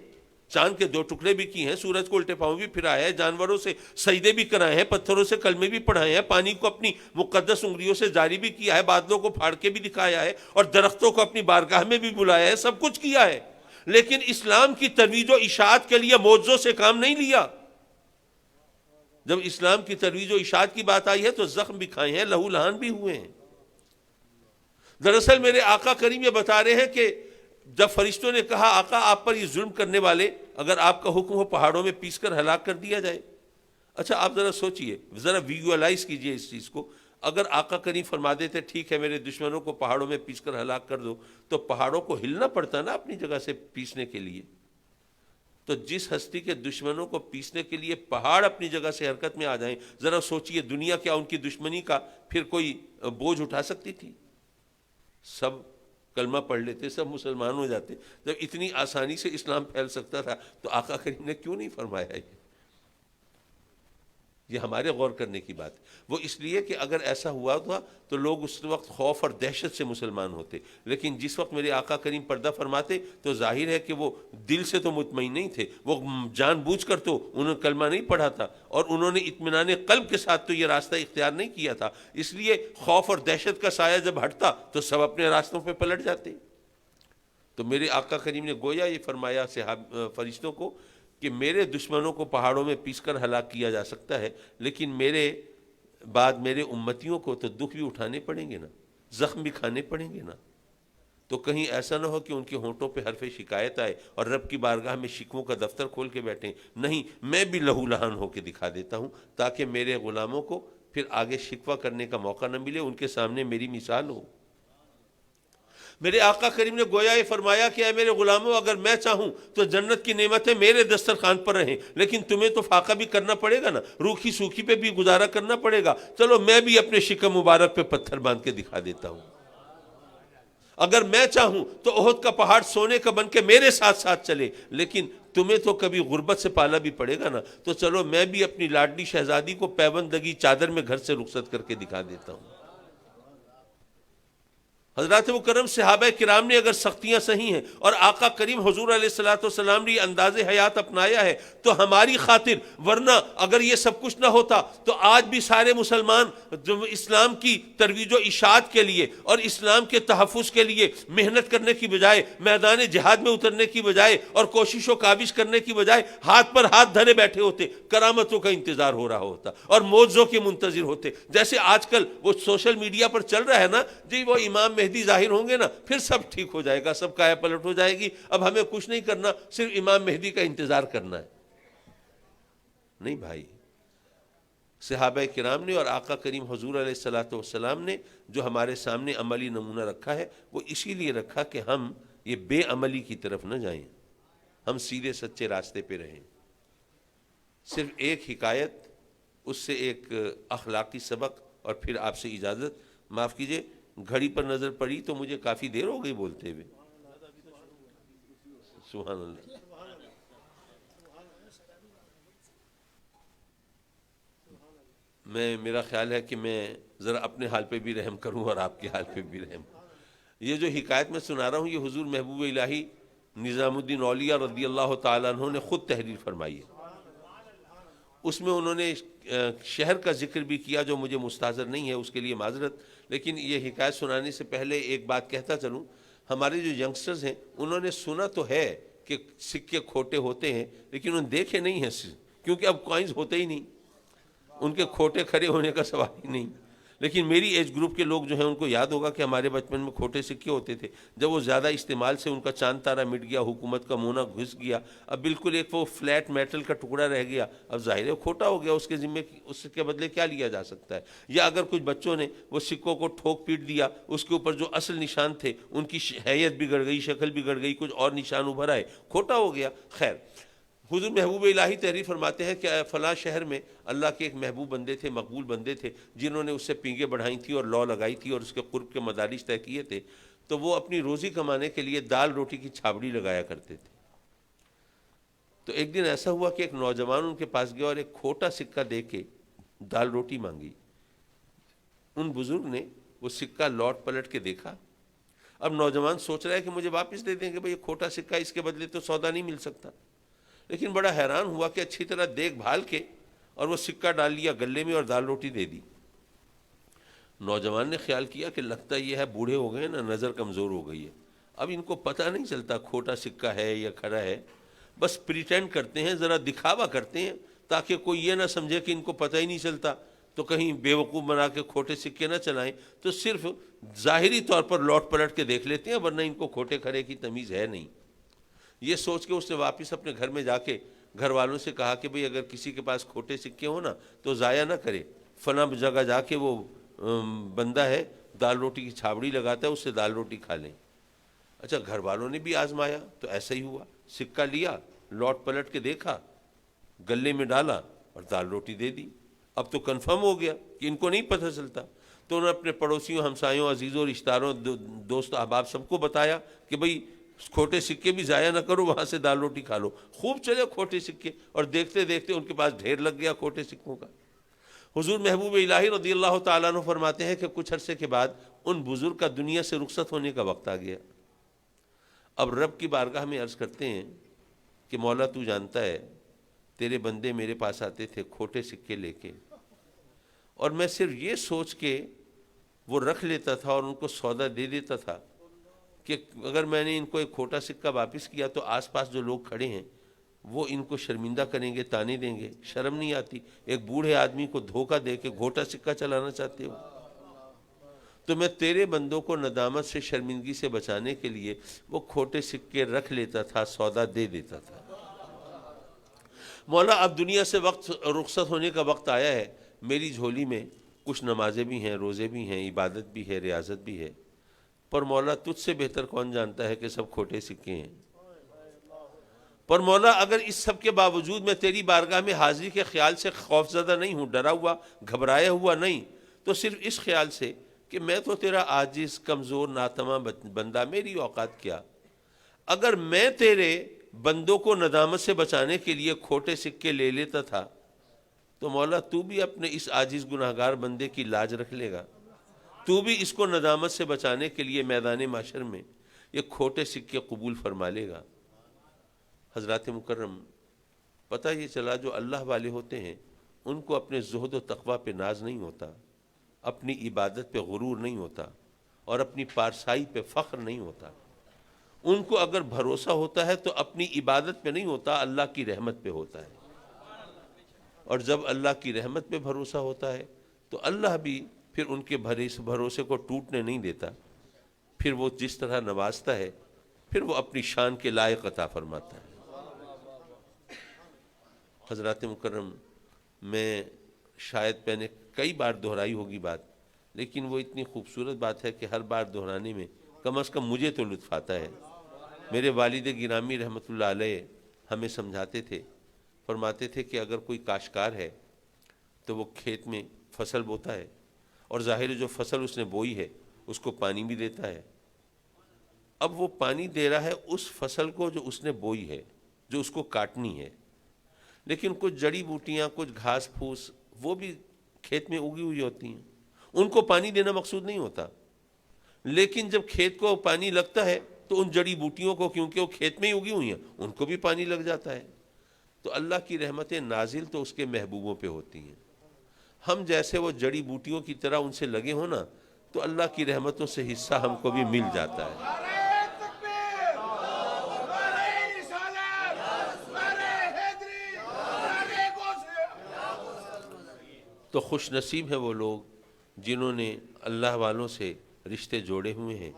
چاند کے 2 ٹکڑے بھی کیے ہیں، سورج کو الٹے پاؤں بھی پھرایا ہے، جانوروں سے سجدے بھی کرائے ہیں، پتھروں سے کلمے بھی پڑھائے ہیں، پانی کو اپنی مقدس انگلیوں سے جاری بھی کیا ہے، بادلوں کو پھاڑ کے بھی دکھایا ہے، اور درختوں کو اپنی بارگاہ میں بھی بلایا ہے، سب کچھ کیا ہے، لیکن اسلام کی ترویج و اشاعت کے لیے معجزوں سے کام نہیں لیا۔ جب اسلام کی ترویج و اشاعت کی بات آئی ہے تو زخم بھی کھائے ہیں، لہو لہان بھی ہوئے ہیں۔ دراصل میرے آقا کریم یہ بتا رہے ہیں کہ جب فرشتوں نے کہا آقا آپ پر یہ ظلم کرنے والے اگر آپ کا حکم ہو پہاڑوں میں پیس کر ہلاک کر دیا جائے۔ اچھا آپ ذرا سوچئے، ذرا ویژوالائز کیجئے اس چیز کو، اگر آقا کریم فرما دیتے ٹھیک ہے میرے دشمنوں کو پہاڑوں میں پیس کر ہلاک کر دو، تو پہاڑوں کو ہلنا پڑتا نا اپنی جگہ سے پیسنے کے لیے۔ تو جس ہستی کے دشمنوں کو پیسنے کے لیے پہاڑ اپنی جگہ سے حرکت میں آ جائیں، ذرا سوچئے دنیا کیا ان کی دشمنی کا پھر کوئی بوجھ اٹھا سکتی تھی؟ سب کلمہ پڑھ لیتے، سب مسلمان ہو جاتے۔ جب اتنی آسانی سے اسلام پھیل سکتا تھا تو آقا کریم نے کیوں نہیں فرمایا یہ ہمارے غور کرنے کی بات ہے۔ وہ اس لیے کہ اگر ایسا ہوا تھا تو لوگ اس وقت خوف اور دہشت سے مسلمان ہوتے، لیکن جس وقت میرے آقا کریم پردہ فرماتے تو ظاہر ہے کہ وہ دل سے تو مطمئن نہیں تھے، وہ جان بوجھ کر تو انہوں نے کلمہ نہیں پڑھا تھا، اور انہوں نے اطمینان قلب کے ساتھ تو یہ راستہ اختیار نہیں کیا تھا، اس لیے خوف اور دہشت کا سایہ جب ہٹتا تو سب اپنے راستوں پہ پلٹ جاتے۔ تو میرے آقا کریم نے گویا یہ فرمایا فرشتوں کو کہ میرے دشمنوں کو پہاڑوں میں پیس کر ہلاک کیا جا سکتا ہے، لیکن میرے بعد میرے امتیوں کو تو دکھ بھی اٹھانے پڑیں گے نا، زخم بھی کھانے پڑیں گے نا۔ تو کہیں ایسا نہ ہو کہ ان کے ہونٹوں پہ حرف شکایت آئے اور رب کی بارگاہ میں شکووں کا دفتر کھول کے بیٹھیں۔ نہیں، میں بھی لہو لہان ہو کے دکھا دیتا ہوں تاکہ میرے غلاموں کو پھر آگے شکوہ کرنے کا موقع نہ ملے، ان کے سامنے میری مثال ہو۔ میرے آقا کریم نے گویا یہ فرمایا کہ اے میرے غلاموں، اگر میں چاہوں تو جنت کی نعمتیں میرے دسترخوان پر رہیں، لیکن تمہیں تو فاقہ بھی کرنا پڑے گا نا، روکھی سوکھی پہ بھی گزارا کرنا پڑے گا۔ چلو میں بھی اپنے شکم مبارک پہ پتھر باندھ کے دکھا دیتا ہوں۔ اگر میں چاہوں تو احد کا پہاڑ سونے کا بن کے میرے ساتھ ساتھ چلے، لیکن تمہیں تو کبھی غربت سے پالا بھی پڑے گا نا، تو چلو میں بھی اپنی لاڈلی شہزادی کو پیوند لگی چادر میں گھر سے رخصت کر کے دکھا دیتا ہوں۔ حضرات مکرم صحابہ کرام نے اگر سختیاں سہی ہیں اور آقا کریم حضور علیہ الصلوۃ والسلام نے یہ انداز حیات اپنایا ہے تو ہماری خاطر، ورنہ اگر یہ سب کچھ نہ ہوتا تو آج بھی سارے مسلمان جو اسلام کی ترویج و اشاعت کے لیے اور اسلام کے تحفظ کے لیے محنت کرنے کی بجائے، میدان جہاد میں اترنے کی بجائے اور کوشش و کاوش کرنے کی بجائے ہاتھ پر ہاتھ دھرے بیٹھے ہوتے، کرامتوں کا انتظار ہو رہا ہوتا اور معجزوں کے منتظر ہوتے۔ جیسے آج کل وہ سوشل میڈیا پر چل رہا ہے نا جی، وہ امام مہدی ظاہر ہوں گے نا پھر سب ٹھیک ہو جائے گا، سب کایا پلٹ ہو جائے گی، اب ہمیں کچھ نہیں کرنا، صرف امام مہدی کا انتظار کرنا ہے۔ نہیں بھائی، صحابہ کرام نے اور آقا کریم حضور علیہ الصلوۃ والسلام نے جو ہمارے سامنے عملی نمونہ رکھا ہے وہ اسی لیے رکھا کہ ہم یہ بے عملی کی طرف نہ جائیں، ہم سیدھے سچے راستے پہ رہیں۔ صرف ایک حکایت، اس سے ایک اخلاقی سبق، اور پھر آپ سے اجازت۔ معاف کیجئے، گھڑی پر نظر پڑی تو مجھے کافی دیر ہو گئی بولتے ہوئے۔ سبحان اللہ۔ میرا خیال ہے کہ میں ذرا اپنے حال پہ بھی رحم کروں اور آپ کے حال پہ بھی رحم کروں۔ یہ جو حکایت میں سنا رہا ہوں یہ حضور محبوب الہی نظام الدین اولیاء رضی اللہ تعالیٰ عنہ نے خود تحریر فرمائی ہے۔ اس میں انہوں نے شہر کا ذکر بھی کیا جو مجھے مستحضر نہیں ہے، اس کے لیے معذرت، لیکن یہ حکایت سنانے سے پہلے ایک بات کہتا چلوں۔ ہمارے جو ینگسٹرز ہیں انہوں نے سنا تو ہے کہ سکے کھوٹے ہوتے ہیں، لیکن انہوں نے دیکھے نہیں ہیں، کیونکہ اب کوائنز ہوتے ہی نہیں، ان کے کھوٹے کھڑے ہونے کا سوال ہی نہیں۔ لیکن میری ایج گروپ کے لوگ جو ہیں ان کو یاد ہوگا کہ ہمارے بچپن میں کھوٹے سکے ہوتے تھے، جب وہ زیادہ استعمال سے ان کا چاند تارہ مٹ گیا، حکومت کا مونا گھس گیا، اب بالکل ایک وہ فلیٹ میٹل کا ٹکڑا رہ گیا، اب ظاہر ہے کھوٹا ہو گیا، اس کے ذمے اس کے بدلے کیا لیا جا سکتا ہے؟ یا اگر کچھ بچوں نے وہ سکوں کو ٹھوک پیٹ دیا، اس کے اوپر جو اصل نشان تھے ان کی حیت بگڑ گئی، شکل بگڑ گئی، کچھ اور نشان ابھر آئے، کھوٹا ہو گیا۔ خیر، حضور محبوب الہی تحریر فرماتے ہیں کہ فلاں شہر میں اللہ کے ایک محبوب بندے تھے، مقبول بندے تھے، جنہوں نے اس سے پینگیں بڑھائی تھی اور لو لگائی تھی اور اس کے قرب کے مدارج طے کیے تھے، تو وہ اپنی روزی کمانے کے لیے دال روٹی کی چھابڑی لگایا کرتے تھے۔ تو ایک دن ایسا ہوا کہ ایک نوجوان ان کے پاس گیا اور ایک کھوٹا سکہ دے کے دال روٹی مانگی۔ ان بزرگ نے وہ سکہ لوٹ پلٹ کے دیکھا، اب نوجوان سوچ رہا ہے کہ مجھے واپس دے دیں گے، بھئی یہ کھوٹا سکہ، اس کے بدلے تو سودا نہیں مل سکتا، لیکن بڑا حیران ہوا کہ اچھی طرح دیکھ بھال کے اور وہ سکہ ڈال لیا گلے میں اور دال روٹی دے دی۔ نوجوان نے خیال کیا کہ لگتا یہ ہے بوڑھے ہو گئے نا، نظر کمزور ہو گئی ہے، اب ان کو پتہ نہیں چلتا کھوٹا سکہ ہے یا کھرا ہے، بس پریٹینڈ کرتے ہیں، ذرا دکھاوا کرتے ہیں، تاکہ کوئی یہ نہ سمجھے کہ ان کو پتہ ہی نہیں چلتا تو کہیں بیوقوف بنا کے کھوٹے سکے نہ چلائیں، تو صرف ظاہری طور پر لوٹ پلٹ کے دیکھ لیتے ہیں، ورنہ ان کو کھوٹے کھرے کی تمیز ہے نہیں۔ یہ سوچ کے اس نے واپس اپنے گھر میں جا کے گھر والوں سے کہا کہ بھئی اگر کسی کے پاس کھوٹے سکے ہوں نا تو ضائع نہ کرے، فلاں جگہ جا کے وہ بندہ ہے دال روٹی کی چھاوڑی لگاتا ہے، اس سے دال روٹی کھا لیں۔ اچھا، گھر والوں نے بھی آزمایا تو ایسا ہی ہوا، سکہ لیا، لوٹ پلٹ کے دیکھا، گلے میں ڈالا اور دال روٹی دے دی۔ اب تو کنفرم ہو گیا کہ ان کو نہیں پتہ چلتا، تو انہوں نے اپنے پڑوسیوں، ہمسایوں، عزیزوں، رشتہ داروں، دوست احباب سب کو بتایا کہ بھئی کھوٹے سکے بھی ضائع نہ کرو، وہاں سے دال روٹی کھا لو۔ خوب چلے کھوٹے سکے، اور دیکھتے دیکھتے ان کے پاس ڈھیر لگ گیا کھوٹے سکوں کا۔ حضور محبوب الہی رضی اللہ تعالیٰ عنہ فرماتے ہیں کہ کچھ عرصے کے بعد ان بزرگ کا دنیا سے رخصت ہونے کا وقت آ گیا۔ اب رب کی بارگاہ میں عرض کرتے ہیں کہ مولا تو جانتا ہے تیرے بندے میرے پاس آتے تھے کھوٹے سکے لے کے، اور میں صرف یہ سوچ کے وہ رکھ لیتا تھا اور ان کو سودا دے دیتا تھا کہ اگر میں نے ان کو ایک کھوٹا سکہ واپس کیا تو آس پاس جو لوگ کھڑے ہیں وہ ان کو شرمندہ کریں گے، تانے دیں گے۔ شرم نہیں آتی ایک بوڑھے آدمی کو دھوکہ دے کے کھوٹا سکہ چلانا چاہتے ہو؟ تو میں تیرے بندوں کو ندامت سے، شرمندگی سے بچانے کے لیے وہ کھوٹے سکے رکھ لیتا تھا، سودا دے دیتا تھا۔ مولا اب دنیا سے رخصت ہونے کا وقت آیا ہے، میری جھولی میں کچھ نمازیں بھی ہیں، روزے بھی ہیں، عبادت بھی ہے، ریاضت بھی ہے، پر مولا تجھ سے بہتر کون جانتا ہے کہ سب کھوٹے سکے ہیں۔ پر مولا اگر اس سب کے باوجود میں تیری بارگاہ میں حاضری کے خیال سے خوف زدہ نہیں ہوں، ڈرا ہوا، گھبرایا ہوا نہیں، تو صرف اس خیال سے کہ میں تو تیرا عاجز، کمزور، ناتواں بندہ، میری اوقات کیا۔ اگر میں تیرے بندوں کو ندامت سے بچانے کے لیے کھوٹے سکے لے لیتا تھا تو مولا تو بھی اپنے اس عاجز گناہگار بندے کی لاج رکھ لے گا، تو بھی اس کو ندامت سے بچانے کے لیے میدان محشر میں یہ کھوٹے سکے قبول فرما لے گا۔ حضرات مکرم، پتہ یہ چلا جو اللہ والے ہوتے ہیں ان کو اپنے زہد و تقوی پہ ناز نہیں ہوتا، اپنی عبادت پہ غرور نہیں ہوتا، اور اپنی پارسائی پہ فخر نہیں ہوتا۔ ان کو اگر بھروسہ ہوتا ہے تو اپنی عبادت پہ نہیں ہوتا، اللہ کی رحمت پہ ہوتا ہے، اور جب اللہ کی رحمت پہ بھروسہ ہوتا ہے تو اللہ بھی پھر ان کے بھروسے کو ٹوٹنے نہیں دیتا، پھر وہ جس طرح نوازتا ہے پھر وہ اپنی شان کے لائق عطا فرماتا ہے۔ حضرات مکرم، میں نے کئی بار دہرائی ہوگی بات، لیکن وہ اتنی خوبصورت بات ہے کہ ہر بار دہرانے میں کم از کم مجھے تو لطف آتا ہے۔ میرے والد گرامی رحمۃ اللہ علیہ ہمیں سمجھاتے تھے، فرماتے تھے کہ اگر کوئی کاشتکار ہے تو وہ کھیت میں فصل بوتا ہے، اور ظاہر ہے جو فصل اس نے بوئی ہے اس کو پانی بھی دیتا ہے۔ اب وہ پانی دے رہا ہے اس فصل کو جو اس نے بوئی ہے، جو اس کو کاٹنی ہے، لیکن کچھ جڑی بوٹیاں، کچھ گھاس پھوس وہ بھی کھیت میں اگی ہوئی ہوتی ہیں، ان کو پانی دینا مقصود نہیں ہوتا، لیکن جب کھیت کو پانی لگتا ہے تو ان جڑی بوٹیوں کو، کیونکہ وہ کھیت میں ہی اگی ہوئی ہیں، ان کو بھی پانی لگ جاتا ہے۔ تو اللہ کی رحمتیں نازل تو اس کے محبوبوں پہ ہوتی ہیں، ہم جیسے وہ جڑی بوٹیوں کی طرح ان سے لگے ہوں نا تو اللہ کی رحمتوں سے حصہ ہم کو بھی مل جاتا ہے۔ تو خوش نصیب ہیں وہ لوگ جنہوں نے اللہ والوں سے رشتے جوڑے ہوئے ہیں،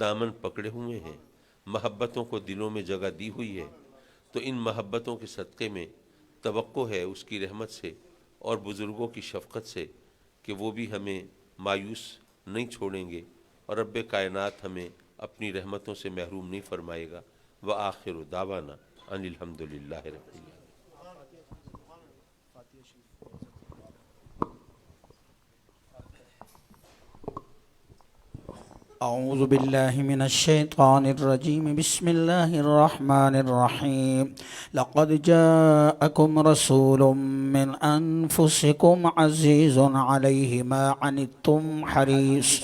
دامن پکڑے ہوئے ہیں، محبتوں کو دلوں میں جگہ دی ہوئی ہے۔ تو ان محبتوں کے صدقے میں توقع ہے اس کی رحمت سے اور بزرگوں کی شفقت سے کہ وہ بھی ہمیں مایوس نہیں چھوڑیں گے، اور رب کائنات ہمیں اپنی رحمتوں سے محروم نہیں فرمائے گا۔ وآخر دعوانا ان الحمد للہ رب العالمین۔ اعوذ باللہ من الشیطان الرجیم، بسم اللہ الرحمن الرحیم۔ لقد جاءکم رسول من انفسکم عزیز علیہ ما عنتم حریص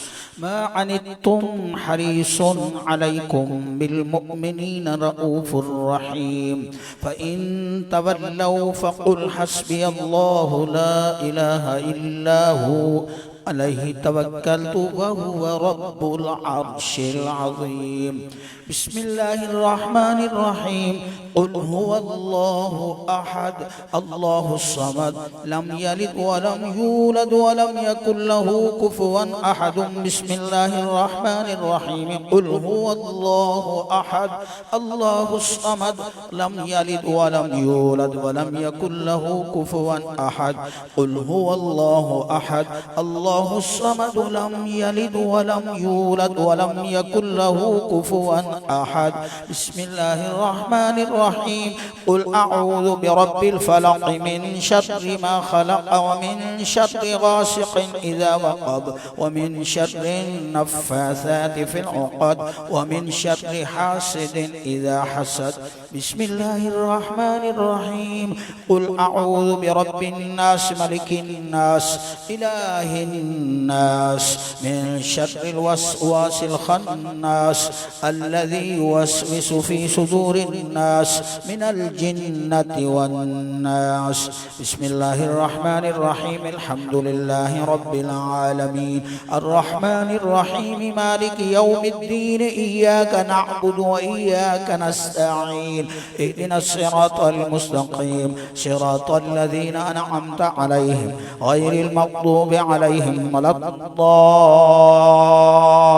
علیکم بالمؤمنین رؤوف رحیم۔ فإن تولوا فقل حسبی اللہ لا الہ الا هو عليه توكلت وهو رب العرش العظيم بسم الله الرحمن الرحيم قل هو الله أحد الله الصمد لم يلد ولم يولد ولم يكن له كفوا أحد بسم الله الرحمن الرحيم قل هو الله أحد الله الصمد لم يلد ولم يولد ولم يكن له كفوا أحد قل هو الله أحد الله الصمد لم يلد ولم يولد ولم يكن له كفوا أحد بسم الله الرحمن الرحيم قل أعوذ برب الفلق من شر ما خلق ومن شر غاسق إذا وقب ومن شر النفاثات في العقد ومن شر حاسد إذا حسد بسم الله الرحمن الرحيم قل أعوذ برب الناس ملك الناس إله الناس من شر الوسواس الخناس الذي يوسوس في صدور الناس من الجنة والناس بسم الله الرحمن الرحيم الحمد لله رب العالمين الرحمن الرحيم مالك يوم الدين إياك نعبد وإياك نستعين اهدنا الصراط المستقيم صراط الذين أنعمت عليهم غير المغضوب عليهم ولا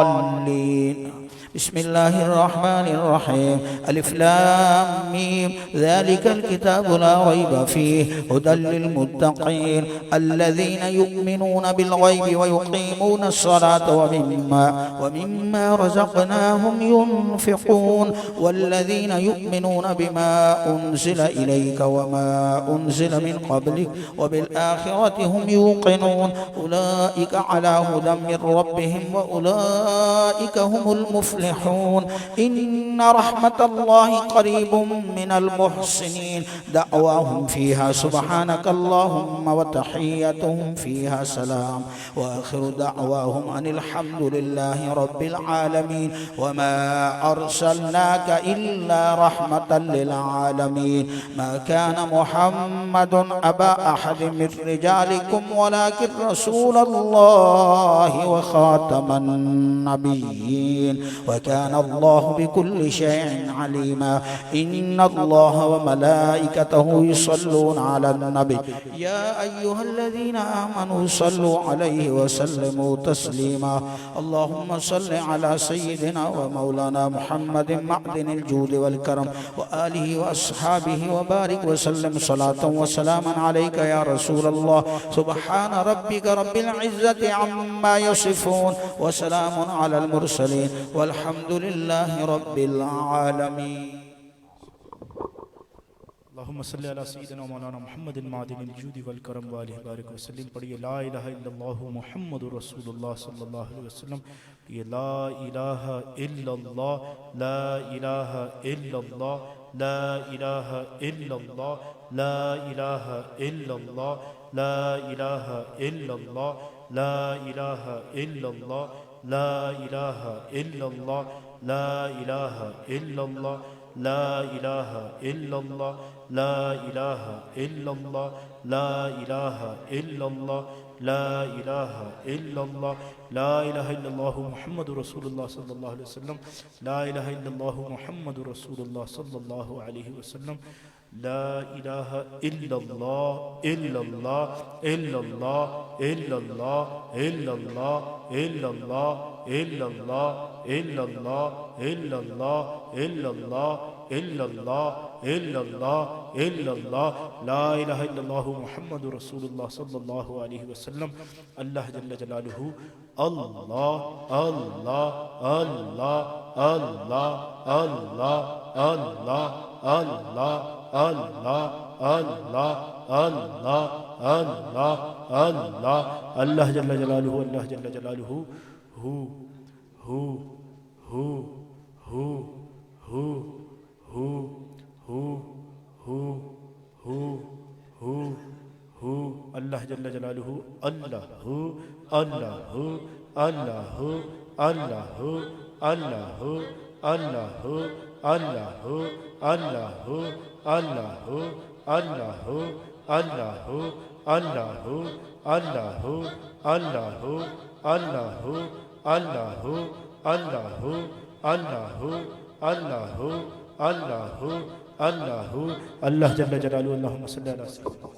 الضالين بسم الله الرحمن الرحيم ألف لام ميم ذلك الكتاب لا ريب فيه هدى للمتقين الذين يؤمنون بالغيب ويقيمون الصلاة ومما رزقناهم ينفقون والذين يؤمنون بما أنزل إليك وما أنزل من قبلك وبالآخرة هم يوقنون أولئك على هدى من ربهم وأولئك هم المفلحون إن رحمة الله قريب من المحسنين دعواهم فيها سبحانك اللهم وتحيتهم فيها سلام وآخر دعواهم أن الحمد لله رب العالمين وما أرسلناك إلا رحمة للعالمين ما كان محمد أبا أحد من رجالكم ولكن رسول الله وخاتم النبيين وكان الله بكل شيء عليما إن الله وملائكته يصلون على النبي يا أيها الذين آمنوا صلوا عليه وسلموا تسليما اللهم صل على سيدنا ومولانا محمد معدن الجود والكرم وآله وأصحابه وبارك وسلم صلاة وسلاما عليك يا رسول الله سبحان ربك رب العزة عما يصفون وسلام على المرسلين والحمد لله رب العالمين اللهم صل على سيدنا مولانا محمد معدن الجود والكرم وآله بارك وسلم پڑھیے لا الہ الا اللہ محمد رسول اللہ صلی اللہ علیہ وسلم پڑھیے لا الہ الا اللہ لا الہ الا اللہ لا الہ الا اللہ لا الہ الا اللہ لا الہ الا اللہ لا الہ الا اللہ لا الہ الا اللہ لا الہ الا اللہ لا الہ الا اللہ لا الہ الا اللہ لا الہ الا اللہ لا الہ الا اللہ لا الہ الا اللہ محمد رسول اللہ صلی اللہ علیہ وسلم لا الہ الا اللہ محمد رسول اللہ صلی اللہ علیہ وسلم لا الہ الا اللہ الا اللہ الا اللہ الا اللہ الا اللہ الا اللہ الا اللہ الا اللہ الا اللہ الا اللہ الا اللہ الا اللہ الا اللہ لا الہ الا اللہ محمد رسول اللہ صلی اللہ علیہ وسلم اللہ جل جلالہ اللہ اللہ اللہ اللہ اللہ اللہ اللہ اللہ اللہ اللہ اللہ اللہ اللہ جل جلالہ اللہ جل جلالہ ہو ہو ہو ہو ہو ہو ہو ہو ہو ہو ہو اللہ جل جلالہ اللہ ہو اللہ ہو اللہ ہو اللہ ہو اللہ ہو اللہ ہو اللہ ہو اللہ ہو اللہ ہو اللہ ہو اللہ ہو اللہ اللہ اللہ اللہ اللہ اللہ اللہ اللہ اللہ اللہ اللہ جل جلالہ اللہم صلی علی سیدنا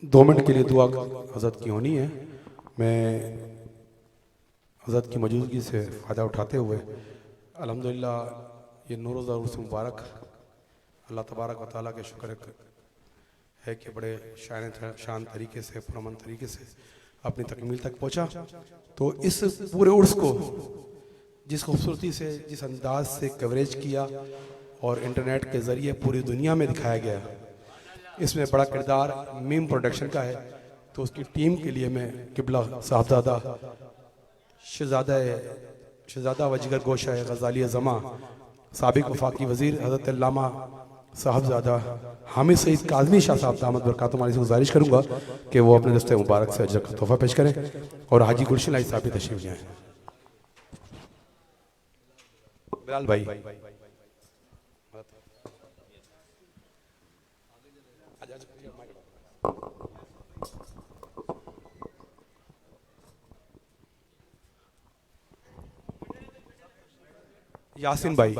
دو منٹ کے لیے دعا حضرت کی ہونی ہے. میں حضرت کی موجودگی سے فائدہ اٹھاتے ہوئے الحمدللہ یہ نوروز اور عرس مبارک اللہ تبارک و تعالیٰ کے شکر ہے کہ بڑے شان طریقے سے پرامن طریقے سے اپنی تکمیل تک پہنچا. تو اس پورے عرس کو جس خوبصورتی سے جس انداز سے کوریج کیا اور انٹرنیٹ کے ذریعے پوری دنیا میں دکھایا گیا، اس میں بڑا کردار میم پروڈکشن کا ہے. تو اس کی ٹیم کے لیے میں قبلہ صاحبزادہ شہزادہ و جگر گوشہ غزالی زماں سابق وفاقی وزیر حضرت علامہ صاحبزادہ حامد سعید کاظمی شاہ صاحب دامت برکاتہم علیہ سے گزارش کروں گا کہ وہ اپنے دستِ مبارک سے اجر کا تحفہ پیش کریں اور حاجی گلشن لائی صاحب بھی تشریف لائیں. بلال بھائی یاسین بھائی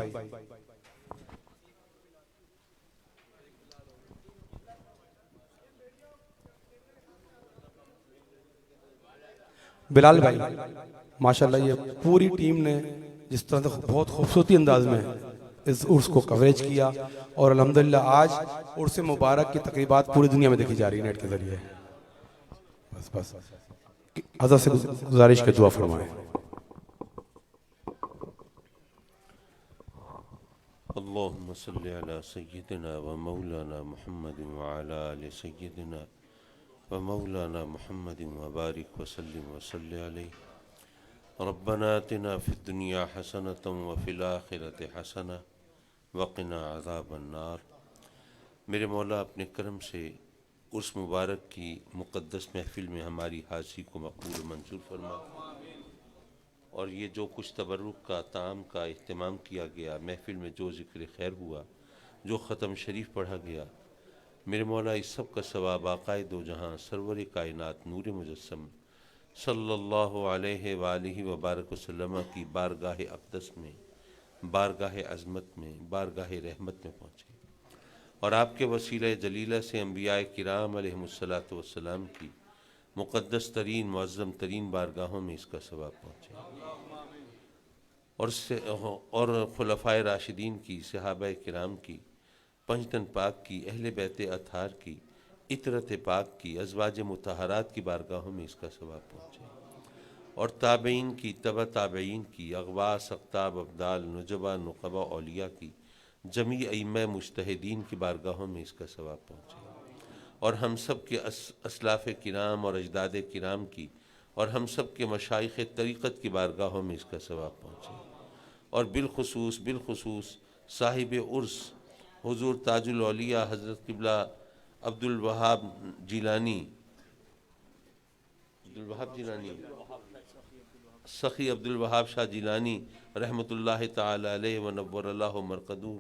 بلال بھائی ماشاءاللہ یہ پوری ٹیم نے جس طرح بہت خوبصورتی انداز میں اس عرس کو کوریج کیا اور الحمدللہ آج عرس مبارک کی تقریبات پوری دنیا میں دیکھی جا رہی ہے نیٹ کے ذریعے. بس حضرت سے گزارش کے دعا فرمائیں. اللهم صل على سيدنا ومولانا محمد وعلى آل سيدنا ومولانا محمد وبارك وسلم وصل عليه. ربنا آتنا في الدنيا حسنة وفي الآخرة حسنة وقنا عذاب النار. میرے مولا اپنے کرم سے عرس مبارک کی مقدس محفل میں ہماری حاضری کو مقبول و منظور فرما، اور یہ جو کچھ تبرک کا طعام کا اہتمام کیا گیا، محفل میں جو ذکر خیر ہوا، جو ختم شریف پڑھا گیا، میرے مولا اس سب کا ثواب آقائے دو جہاں سرور کائنات نور مجسم صلی اللہ علیہ وآلہ وبارک وسلم کی بارگاہ اقدس میں، بارگاہ عظمت میں، بارگاہ رحمت میں پہنچے، اور آپ کے وسیلہ جلیلہ سے انبیاء کرام علیہم السلام کی مقدس ترین معظم ترین بارگاہوں میں اس کا ثواب پہنچے، اور خلفائے راشدین کی، صحابہ کرام کی، پنجتن پاک کی، اہل بیت اطہار کی، عطرت پاک کی، ازواج مطہرات کی بارگاہوں میں اس کا ثواب پہنچے، اور تابعین کی، تبع تابعین کی، اغواث، اقطاب، ابدال، نجبہ، نقبہ، اولیاء کی، جمیع ائمہ مجتہدین کی بارگاہوں میں اس کا ثواب پہنچے، اور ہم سب کے اسلاف کرام اور اجداد کرام کی، اور ہم سب کے مشائخ طریقت کی بارگاہوں میں اس کا ثواب پہنچے، اور بالخصوص صاحب عرس حضور تاج الاولیاء حضرت قبلہ عبد الوہاب جیلانی سخی عبد الوہاب شاہ جیلانی رحمۃ اللہ تعالی علیہ ونور اللہ مرقدہ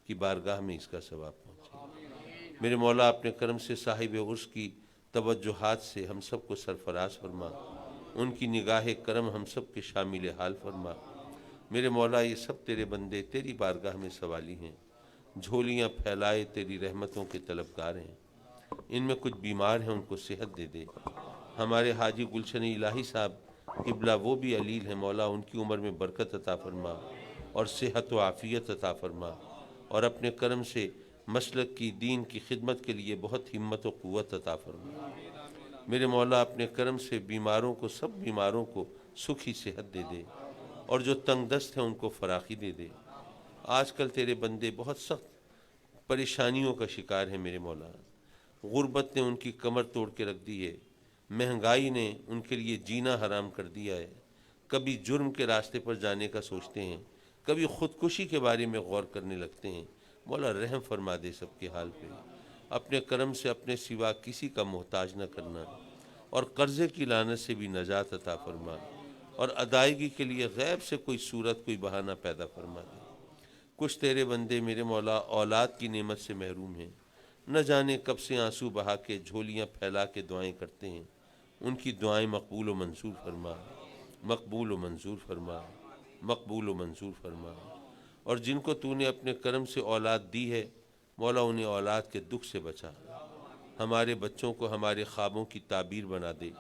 کی بارگاہ میں اس کا ثواب پہنچے. میرے مولا اپنے کرم سے صاحب عرس کی توجہات سے ہم سب کو سرفراز فرما، ان کی نگاہ کرم ہم سب کے شامل حال فرما. میرے مولا یہ سب تیرے بندے تیری بارگاہ میں سوالی ہیں، جھولیاں پھیلائے تیری رحمتوں کے طلبگار ہیں، ان میں کچھ بیمار ہیں ان کو صحت دے دے. ہمارے حاجی گلشن الہی صاحب قبلہ وہ بھی علیل ہیں، مولا ان کی عمر میں برکت عطا فرما اور صحت و عافیت عطا فرما، اور اپنے کرم سے مسلک کی دین کی خدمت کے لیے بہت ہمت و قوت عطا فرما. میرے مولا اپنے کرم سے بیماروں کو، سب بیماروں کو سکھی صحت دے دے، اور جو تنگ دست ہیں ان کو فراخی دے دے. آج کل تیرے بندے بہت سخت پریشانیوں کا شکار ہیں میرے مولا. غربت نے ان کی کمر توڑ کے رکھ دی ہے، مہنگائی نے ان کے لیے جینا حرام کر دیا ہے. کبھی جرم کے راستے پر جانے کا سوچتے ہیں، کبھی خودکشی کے بارے میں غور کرنے لگتے ہیں. مولا رحم فرما دے سب کے حال پہ. اپنے کرم سے اپنے سوا کسی کا محتاج نہ کرنا، اور قرضے کی لعنت سے بھی نجات عطا فرما، اور ادائیگی کے لیے غیب سے کوئی صورت، کوئی بہانہ پیدا فرما دے. کچھ تیرے بندے میرے مولا اولاد کی نعمت سے محروم ہیں، نہ جانے کب سے آنسو بہا کے جھولیاں پھیلا کے دعائیں کرتے ہیں، ان کی دعائیں مقبول و منظور فرما، مقبول و منظور فرما، مقبول و منظور فرما۔ اور جن کو تو نے اپنے کرم سے اولاد دی ہے مولا انہیں اولاد کے دکھ سے بچا، ہمارے بچوں کو ہمارے خوابوں کی تعبیر بنا دے،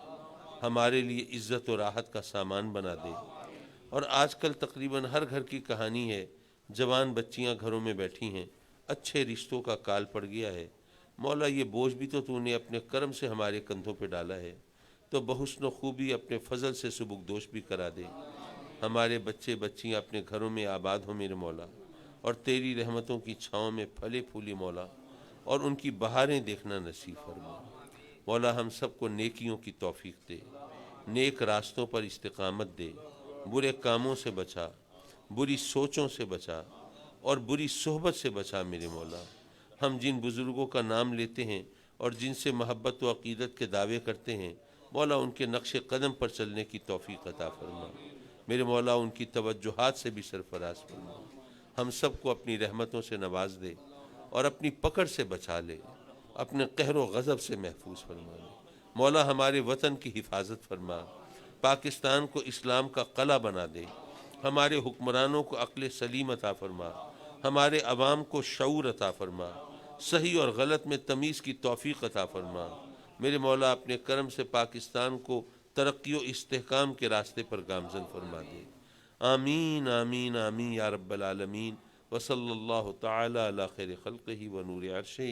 ہمارے لیے عزت و راحت کا سامان بنا دے۔ اور آج کل تقریباً ہر گھر کی کہانی ہے، جوان بچیاں گھروں میں بیٹھی ہیں، اچھے رشتوں کا کال پڑ گیا ہے، مولا یہ بوجھ بھی تو نے اپنے کرم سے ہمارے کندھوں پہ ڈالا ہے، تو بحسن و خوبی اپنے فضل سے سبکدوش بھی کرا دے۔ ہمارے بچے بچیاں اپنے گھروں میں آباد ہوں میرے مولا، اور تیری رحمتوں کی چھاؤں میں پھلے پھولے مولا، اور ان کی بہاریں دیکھنا نصیب فرما۔ مولا ہم سب کو نیکیوں کی توفیق دے، نیک راستوں پر استقامت دے، برے کاموں سے بچا، بری سوچوں سے بچا، اور بری صحبت سے بچا میرے مولا۔ ہم جن بزرگوں کا نام لیتے ہیں اور جن سے محبت و عقیدت کے دعوے کرتے ہیں مولا ان کے نقش قدم پر چلنے کی توفیق عطا فرما میرے مولا، ان کی توجہات سے بھی سرفراز فرما، ہم سب کو اپنی رحمتوں سے نواز دے اور اپنی پکڑ سے بچا لے، اپنے قہر و غضب سے محفوظ فرما لے مولا۔ ہمارے وطن کی حفاظت فرما، پاکستان کو اسلام کا قلعہ بنا دے، ہمارے حکمرانوں کو عقل سلیم عطا فرما، ہمارے عوام کو شعور عطا فرما، صحیح اور غلط میں تمیز کی توفیق عطا فرما میرے مولا۔ اپنے کرم سے پاکستان کو ترقی و استحکام کے راستے پر گامزن فرما دے۔ آمین آمین آمین یا رب العالمین، وصلی اللہ تعالی علی خیر خلقہ و نور عرشہ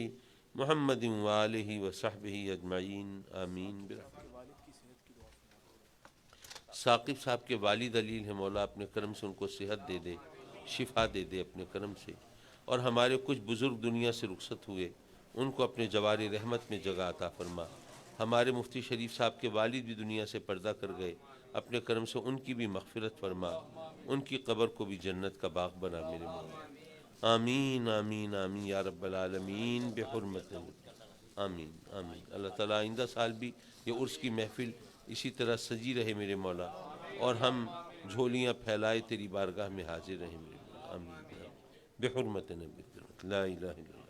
محمد وآلہ وصحبہ اجمعین آمین برحمتہ۔ ثاقب صاحب کے والد علیل ہیں مولا، اپنے کرم سے ان کو صحت دے دے، شفا دے دے اپنے کرم سے، اور ہمارے کچھ بزرگ دنیا سے رخصت ہوئے ان کو اپنے جوار رحمت میں جگہ عطا فرما۔ ہمارے مفتی شریف صاحب کے والد بھی دنیا سے پردہ کر گئے، اپنے کرم سے ان کی بھی مغفرت فرما، ان کی قبر کو بھی جنت کا باغ بنا میرے مولا۔ آمین آمین آمین یا رب العالمین بحرمت آمین آمین۔ اللہ تعالیٰ آئندہ سال بھی یہ عرس کی محفل اسی طرح سجی رہے میرے مولا، اور ہم جھولیاں پھیلائے تیری بارگاہ میں حاضر رہیں میرے مولا۔ آمین بحرمت نبی لا الہ الا اللہ۔